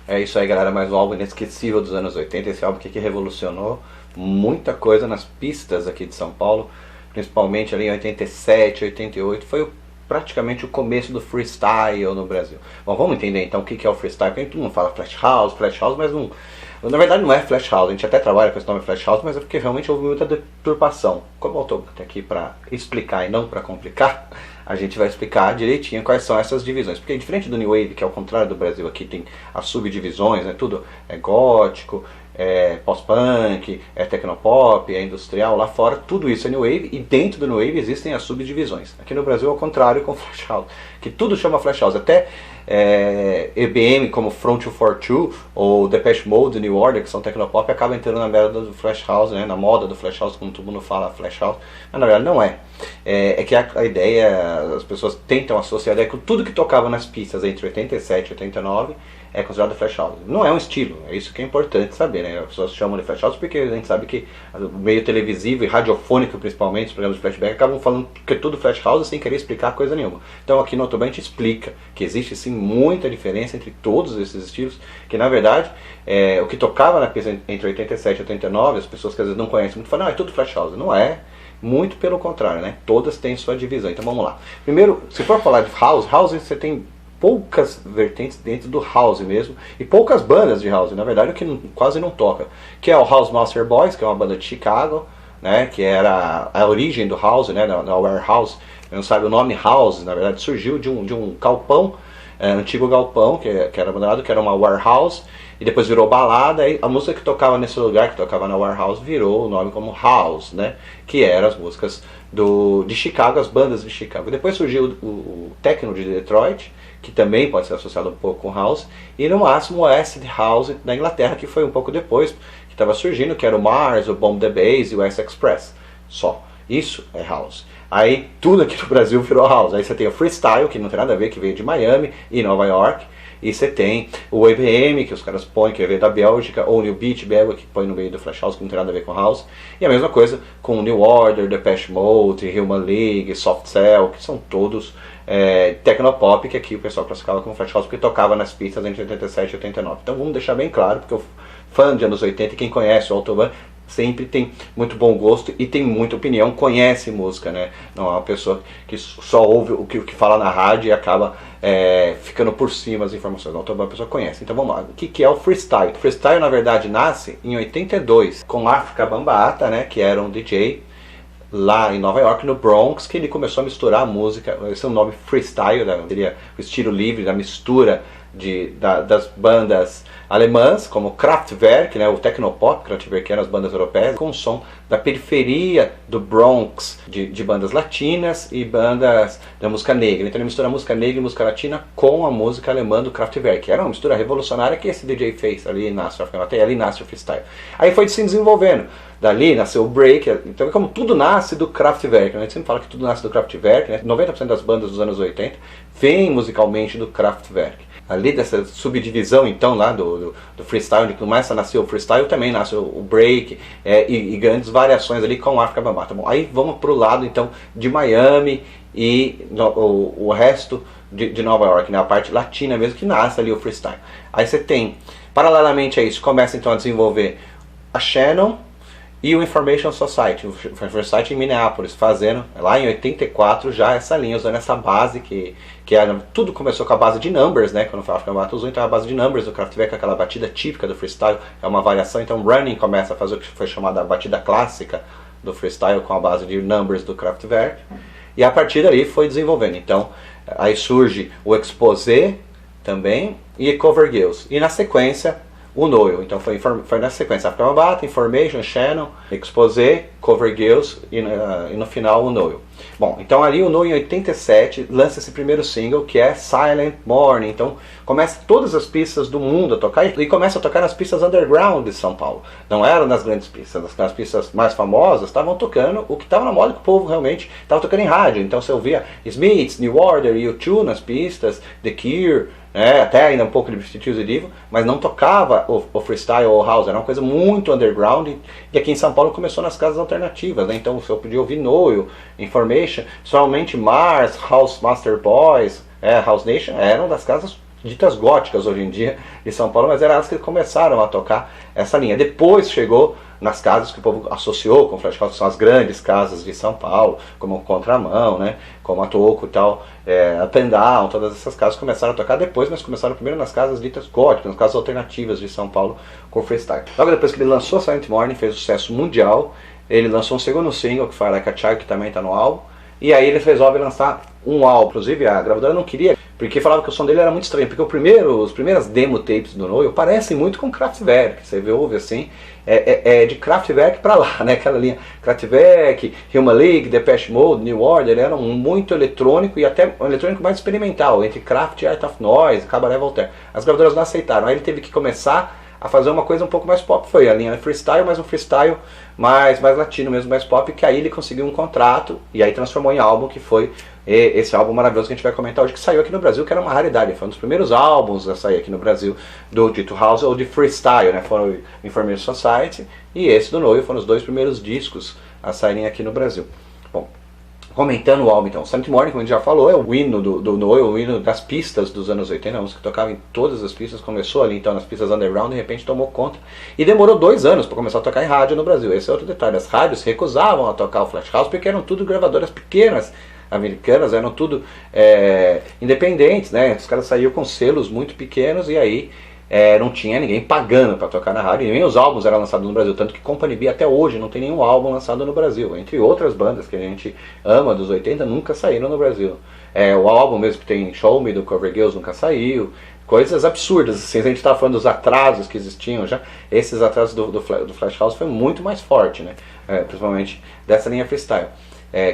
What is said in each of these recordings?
É isso aí, galera, mais um álbum inesquecível dos anos 80. Esse álbum que revolucionou muita coisa nas pistas aqui de São Paulo, principalmente ali em 87, 88. Foi praticamente o começo do freestyle no Brasil. Bom, vamos entender então o que é o freestyle, porque todo mundo fala flash house, mas não, na verdade não é flash house. A gente até trabalha com esse nome flash house, mas é porque realmente houve muita deturpação. Como eu estou aqui para explicar e não para complicar, a gente vai explicar direitinho quais são essas divisões. Porque diferente do New Wave, que é o contrário do Brasil, aqui tem as subdivisões, né? Tudo é gótico, é pós-punk, é tecnopop, é industrial. Lá fora tudo isso é New Wave, e dentro do New Wave existem as subdivisões. Aqui no Brasil é o contrário, com Flash House, que tudo chama Flash House. Até EBM como Front 242 ou Depeche Mode, New Order, que são tecnopop, acaba entrando na merda do Flash House, né? Na moda do Flash House, como todo mundo fala Flash House, mas na verdade não é. É que a ideia, as pessoas tentam associar a ideia que tudo que tocava nas pistas entre 87 e 89 é considerado Flash House. Não é um estilo, é isso que é importante saber, né? As pessoas chamam de Flash House porque a gente sabe que o meio televisivo e radiofônico, principalmente, os programas de flashback, acabam falando que é tudo Flash House sem querer explicar coisa nenhuma. Então aqui no Outubro a gente explica que existe sim muita diferença entre todos esses estilos, que na verdade o que tocava na pista entre 87 e 89, as pessoas que às vezes não conhecem muito falam, é tudo Flash House. Não é. Muito pelo contrário, né? Todas têm sua divisão. Então vamos lá. Primeiro, se for falar de house você tem poucas vertentes dentro do house mesmo, e poucas bandas de house, na verdade, o que quase não toca, que é o House Master Boys, que é uma banda de Chicago, né, que era a origem do house, né, na warehouse. Não sabe, o nome house, na verdade, surgiu de um galpão, antigo galpão, que era abandonado, que era uma warehouse, e depois virou balada, e a música que tocava nesse lugar, que tocava na warehouse, virou o nome como house, né, que eram as músicas de Chicago, as bandas de Chicago. Depois surgiu o techno de Detroit, que também pode ser associado um pouco com house, e no máximo o acid house da Inglaterra, que foi um pouco depois, que estava surgindo, que era o Mars, o Bomb the Bass e o S-Express. Só. Isso é house. Aí tudo aqui no Brasil virou house. Aí você tem o freestyle, que não tem nada a ver, que veio de Miami e Nova York. E você tem o EBM, que os caras põem, que veio da Bélgica, ou o New Beat Belga, que põe no meio do Flash House, que não tem nada a ver com house. E a mesma coisa com o New Order, Depeche Mode, Human League, Soft Cell, que são todos tecnopop, que aqui o pessoal classificava como Flash House, porque tocava nas pistas entre 87 e 89. Então vamos deixar bem claro, porque o fã de anos 80 e quem conhece o Autobahn sempre tem muito bom gosto e tem muita opinião, conhece música, né? Não é uma pessoa que só ouve o que fala na rádio e acaba ficando por cima das informações. Não, toda pessoa conhece. Então vamos lá. O que é o freestyle? O freestyle, na verdade, nasce em 82 com Afrika Bambaataa, né? Que era um DJ lá em Nova York, no Bronx, que ele começou a misturar a música. Esse é o nome freestyle, né? Seria o estilo livre da mistura das bandas alemãs, como Kraftwerk, né, o Tecnopop, Kraftwerk eram as bandas europeias, com o som da periferia do Bronx, de bandas latinas e bandas da música negra. Então ele mistura a música negra e música latina com a música alemã do Kraftwerk. Era uma mistura revolucionária que esse DJ fez, ali nasce o freestyle. Aí foi se desenvolvendo. Dali nasceu o break, então como tudo nasce do Kraftwerk, né? A gente sempre fala que tudo nasce do Kraftwerk, né? 90% das bandas dos anos 80 vem musicalmente do Kraftwerk. Ali dessa subdivisão então lá do freestyle, onde começa a nascer o freestyle, também nasce o break e grandes variações ali com o Afrika Bambaataa. Bom, aí vamos pro lado então de Miami e o resto de Nova York, né, a parte latina mesmo, que nasce ali o freestyle. Aí você tem, paralelamente a isso, começa então a desenvolver a Shannon e o Information Society, o Information Society em Minneapolis, fazendo lá em 84 já essa linha, usando essa base que era, tudo começou com a base de Numbers, né, quando o Afrika Bambaataa usou então a base de Numbers do Kraftwerk, aquela batida típica do freestyle, é uma variação, então Running começa a fazer o que foi chamada a batida clássica do freestyle com a base de Numbers do Kraftwerk, e a partir daí foi desenvolvendo, então aí surge o Exposé também e Cover Girls, e na sequência o Noel. Então foi na sequência Afrika Bambaataa, Information, Shannon, Exposé, Cover Girls e no final o Noel. Bom, então ali o Noel em 87 lança esse primeiro single que é Silent Morning. Então começa todas as pistas do mundo a tocar e começa a tocar nas pistas underground de São Paulo. Não eram nas grandes pistas, nas pistas mais famosas estavam tocando o que estava na moda, que o povo realmente estava tocando em rádio. Então você ouvia Smiths, New Order, U2 nas pistas, The Cure, até ainda um pouco de Prostitutes e Divo, mas não tocava o freestyle ou o house, era uma coisa muito underground, e aqui em São Paulo começou nas casas alternativas, né? Então você podia ouvir Noel, Information, somente Mars, House Master Boys, House Nation, eram das casas ditas góticas hoje em dia de São Paulo, mas eram elas que começaram a tocar essa linha. Depois chegou nas casas que o povo associou com Flash House, que são as grandes casas de São Paulo, como Contramão, né, como a Toco e tal, Up and Down, todas essas casas começaram a tocar depois, mas começaram primeiro nas casas ditas góticas, nas casas alternativas de São Paulo com freestyle. Logo depois que ele lançou Silent Morning, fez sucesso mundial, ele lançou um segundo single, que foi Like a Child, que também está no álbum, e aí ele resolve lançar um álbum. Inclusive a gravadora não queria, porque falava que o som dele era muito estranho, porque os primeiras demo tapes do Noel parecem muito com Kraftwerk, você ouve assim, de Kraftwerk pra lá, né, aquela linha Kraftwerk, Human League, Depeche Mode, New Order, era muito eletrônico e até um eletrônico mais experimental, entre Kraft e Art of Noise, Cabaret Voltaire. As gravadoras não aceitaram, aí ele teve que começar a fazer uma coisa um pouco mais pop, foi a linha freestyle, mas um freestyle mais latino mesmo, mais pop, que aí ele conseguiu um contrato e aí transformou em álbum, que foi esse álbum maravilhoso que a gente vai comentar hoje, que saiu aqui no Brasil, que era uma raridade, foi um dos primeiros álbuns a sair aqui no Brasil do dito house ou de freestyle, né? Foram o Information Society e esse do Noel, foram os dois primeiros discos a saírem aqui no Brasil. Bom, comentando o álbum então, Silent Morning, como a gente já falou, é o hino do Noel, o hino das pistas dos anos 80, a música que tocava em todas as pistas, começou ali então nas pistas underground, de repente tomou conta, e demorou 2 anos para começar a tocar em rádio no Brasil. Esse é outro detalhe, as rádios se recusavam a tocar o Flash House porque eram tudo gravadoras pequenas, americanas, eram tudo independentes, né? Os caras saíam com selos muito pequenos e aí não tinha ninguém pagando para tocar na rádio, e nem os álbuns eram lançados no Brasil, tanto que Company B até hoje não tem nenhum álbum lançado no Brasil, entre outras bandas que a gente ama dos 80 nunca saíram no Brasil. O álbum mesmo que tem Show Me do Cover Girls nunca saiu, coisas absurdas, assim, a gente estava falando dos atrasos que existiam já, esses atrasos do Flash House foi muito mais forte, né? Principalmente dessa linha freestyle.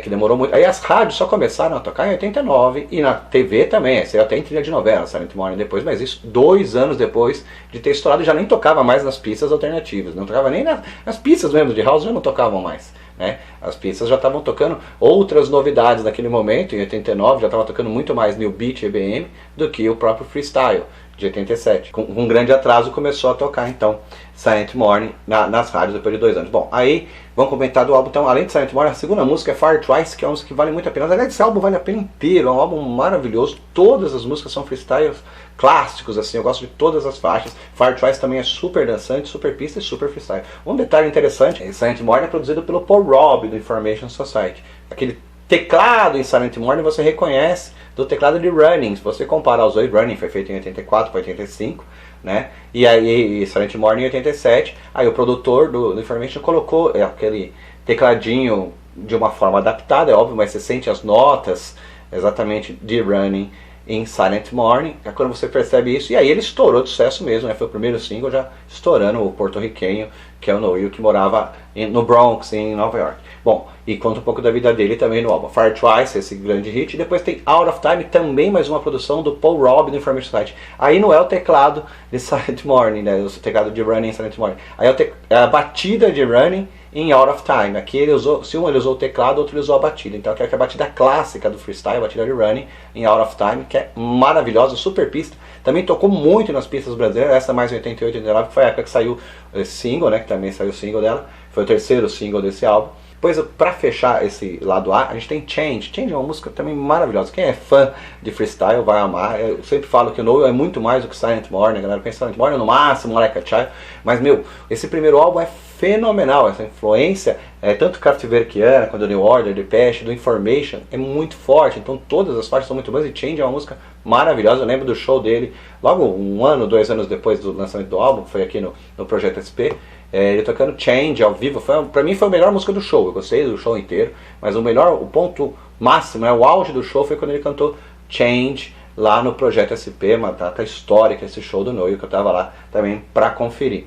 Que demorou muito. Aí as rádios só começaram a tocar em 89 e na TV também, saiu até em trilha de novela, Silent Morning depois, mas isso 2 anos depois de ter estourado, já nem tocava mais nas pistas alternativas, não tocava nem nas pistas mesmo de house, já não tocavam mais, né? As pistas já estavam tocando outras novidades naquele momento, em 89 já estava tocando muito mais New Beat e EBM do que o próprio freestyle de 87. Com um grande atraso começou a tocar então Silent Morning nas rádios depois de 2 anos. Bom, aí vamos comentar do álbum. Então, além de Silent Morning, a segunda música é Fire Twice, que é uma música que vale muito a pena. Na verdade, esse álbum vale a pena inteiro, é um álbum maravilhoso. Todas as músicas são freestyles clássicos, assim, eu gosto de todas as faixas. Fire Twice também é super dançante, super pista e super freestyle. Um detalhe interessante, Silent Morning é produzido pelo Paul Robb do Information Society. Aquele teclado em Silent Morning você reconhece do teclado de Running. Se você comparar os dois, Running foi feito em 84 para 85, né? E aí Silent Morning em 87, aí o produtor do Information colocou aquele tecladinho de uma forma adaptada, é óbvio, mas você sente as notas exatamente de Running em Silent Morning, é quando você percebe isso, e aí ele estourou de sucesso mesmo, né? Foi o primeiro single já estourando, o porto-riquenho, que é o Noel, que morava no Bronx, em Nova York. Bom, e conta um pouco da vida dele também no álbum. Fire Twice, esse grande hit, e depois tem Out of Time, também mais uma produção do Paul Robb do Information Society. Aí não é o teclado de Silent Morning, né? O teclado de Running em Silent Morning. Aí é a batida de Running em Out of Time. Aqui ele usou, se um ele usou o teclado, outro ele usou a batida. Então aqui é a batida clássica do freestyle, a batida de Running em Out of Time, que é maravilhosa, super pista. Também tocou muito nas pistas brasileiras, essa mais em 88, 89, que foi a época que saiu esse single, né? Que também saiu o single dela, foi o terceiro single desse álbum. Depois, para fechar esse lado A, a gente tem Change. Change é uma música também maravilhosa. Quem é fã de freestyle vai amar. Eu sempre falo que o Noel é muito mais do que Silent Morning. A galera pensa Silent Morning no máximo, Like a Child. Mas, meu, esse primeiro álbum é fenomenal. Essa influência, tanto Kraftwerkiana, quanto do New Order, Depeche, do Information, é muito forte. Então todas as faixas são muito boas e Change é uma música maravilhosa. Eu lembro do show dele, logo 1 ano, 2 anos depois do lançamento do álbum, foi aqui no Projeto SP. Ele tocando Change ao vivo, pra mim foi a melhor música do show, eu gostei do show inteiro, mas o ponto máximo, né, o auge do show foi quando ele cantou Change lá no Projeto SP, uma data histórica, esse show do Noel, que eu tava lá também pra conferir.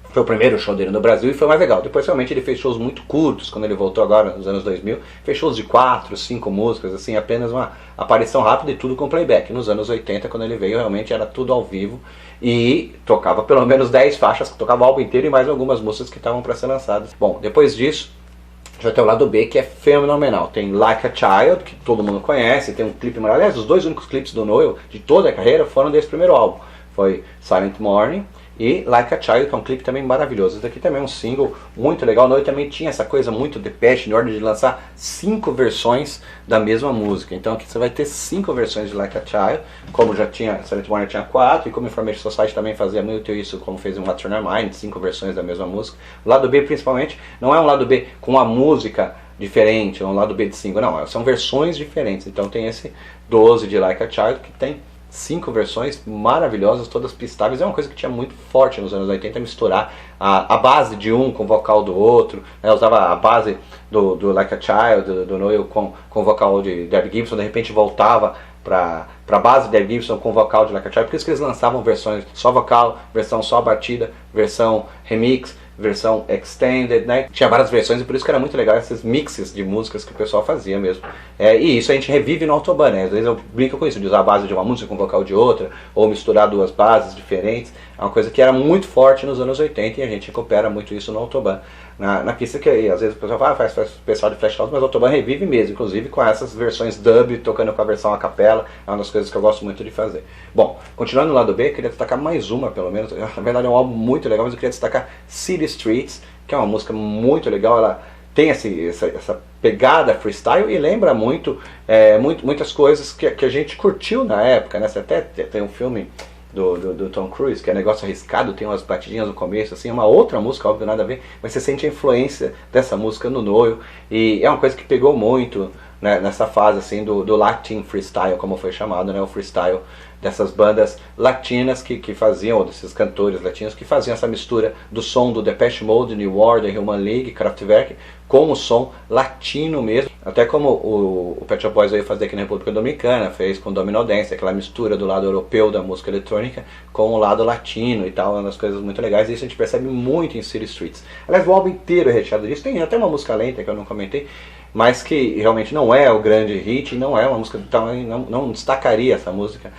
Foi o primeiro show dele no Brasil e foi mais legal. Depois realmente ele fez shows muito curtos, quando ele voltou agora nos anos 2000, fez shows de 4, 5 músicas, assim, apenas uma aparição rápida e tudo com playback. Nos anos 80, quando ele veio, realmente era tudo ao vivo e tocava pelo menos 10 faixas, tocava o álbum inteiro e mais algumas músicas que estavam para ser lançadas. Bom, depois disso, a gente vai ter o lado B, que é fenomenal. Tem Like a Child, que todo mundo conhece, tem um clipe maravilhoso. Aliás, os 2 únicos clipes do Noel de toda a carreira foram desse primeiro álbum. foi Silent Morning e Like a Child, que é um clipe também maravilhoso. Esse daqui também é um single muito legal. Noio também tinha essa coisa muito Depeche, em ordem de lançar 5 versões da mesma música. Então aqui você vai ter 5 versões de Like a Child, como já tinha, Silent Morning tinha 4, e como Information Society também fazia muito isso, como fez em What's on Your Mind, 5 versões da mesma música. O lado B, principalmente, não é um lado B com a música diferente, é um lado B de single, não, são versões diferentes. Então tem esse 12 de Like a Child, que tem 5 versões maravilhosas, todas pistáveis. É uma coisa que tinha muito forte nos anos 80, misturar a base de um com o vocal do outro, né? Usava a base do Like a Child, do Noel com o vocal de Debbie Gibson, de repente voltava para a base de Debbie Gibson com o vocal de Like a Child. Por isso que eles lançavam versões só vocal, versão só batida, versão remix, versão extended, né? Tinha várias versões e por isso que era muito legal esses mixes de músicas que o pessoal fazia mesmo. E isso a gente revive no Autobahn, né? Às vezes eu brinco com isso, de usar a base de uma música com o vocal de outra, ou misturar duas bases diferentes. É uma coisa que era muito forte nos anos 80 e a gente recupera muito isso no Autobahn. Na pista que às vezes o pessoal fala, faz especial de Flash House, mas o Autobahn revive mesmo, inclusive com essas versões dub, tocando com a versão a capela, é uma das coisas que eu gosto muito de fazer. Bom, continuando no lado B, eu queria destacar mais uma, pelo menos, na verdade é um álbum muito legal, mas eu queria destacar City Streets, que é uma música muito legal, ela tem essa pegada freestyle e lembra muitas coisas que a gente curtiu na época, né? Você até tem um filme do Tom Cruise, que é negócio arriscado, tem umas batidinhas no começo, assim, é uma outra música, óbvio, nada a ver, mas você sente a influência dessa música no Noel, e é uma coisa que pegou muito, né, nessa fase, assim, do Latin Freestyle, como foi chamado, né, o freestyle dessas bandas latinas que faziam, ou desses cantores latinos que faziam essa mistura do som do Depeche Mode, New Order, Human League, Kraftwerk, com o som latino mesmo, até como o Pet Shop Boys veio fazer aqui na República Dominicana, fez com Domino Dance, aquela mistura do lado europeu da música eletrônica com o lado latino e tal, é uma das coisas muito legais, e isso a gente percebe muito em City Streets. Aliás, o álbum inteiro é recheado disso, tem até uma música lenta que eu não comentei, mas que realmente não é o grande hit, não é uma música, então não destacaria essa música,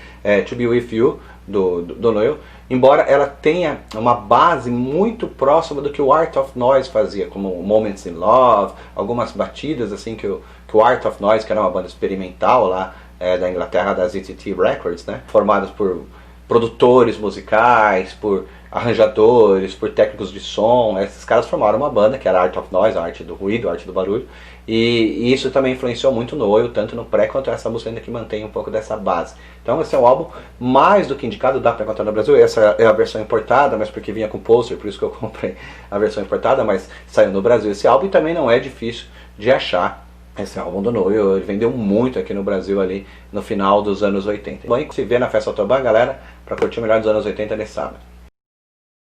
To Be With You, do Noel, embora ela tenha uma base muito próxima do que o Art of Noise fazia, como Moments in Love, algumas batidas assim que o Art of Noise, que era uma banda experimental lá da Inglaterra, da ZTT Records, né, formadas por produtores musicais, por arranjadores, por técnicos de som, esses caras formaram uma banda que era Art of Noise, a arte do ruído, a arte do barulho, e isso também influenciou muito no Noel, tanto no pré quanto essa música ainda que mantém um pouco dessa base. Então esse é um álbum mais do que indicado, dá para encontrar no Brasil, essa é a versão importada, mas porque vinha com pôster, por isso que eu comprei a versão importada, mas saiu no Brasil esse álbum e também não é difícil de achar. Esse álbum do Noel, ele vendeu muito aqui no Brasil ali no final dos anos 80. Bom, e se vê na Festa Autobahn, galera, para curtir o melhor dos anos 80 nesse sábado.